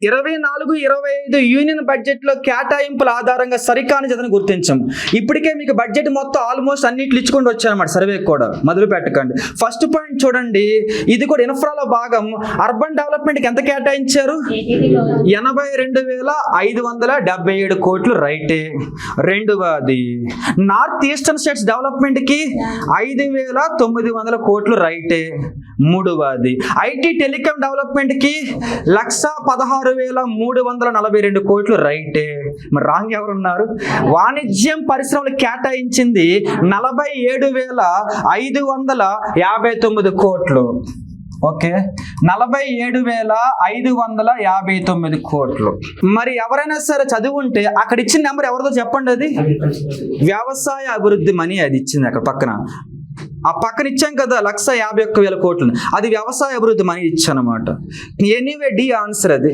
24-25 union బడ్జెట్లో కేటాయింపుల ఆధారంగా సరికాని జతను గుర్తించాం. ఇప్పటికే మీకు బడ్జెట్ మొత్తం ఆల్మోస్ట్ అన్నిట్లు ఇచ్చుకుంటూ వచ్చారన్నమాట. సర్వే కూడా మొదలు పెట్టకండి. ఫస్ట్ పాయింట్ చూడండి, ఇది కూడా ఇన్ఫ్రాలో భాగం. అర్బన్ డెవలప్మెంట్కి ఎంత కేటాయించారు? 82,577 కోట్లు, రైటే. రెండవది నార్త్ ఈస్టర్న్ స్టేట్స్ డెవలప్మెంట్కి 5,900 కోట్లు, రైటే. మూడవది ఐటీ టెలికాం డెవలప్మెంట్కి 1,16,342 కోట్లు, రైటే. మరి రాంగ్ ఎవరున్నారు? వాణిజ్యం పరిశ్రమలు కేటాయించింది 47,559 కోట్లు. ఓకే, 47,559 కోట్లు. మరి ఎవరైనా సరే చదివి ఉంటే అక్కడ ఇచ్చిన నెంబర్ ఎవరిదో చెప్పండి. అది వ్యవసాయ అభివృద్ధి మనీ, అది ఇచ్చింది అక్కడ పక్కన. ఆ పక్కన ఇచ్చాం కదా 1,51,000 కోట్లు, అది వ్యవసాయ అభివృద్ధి మనీ ఇచ్చానమాట. ఎనీవే డి ఆన్సర్ అది.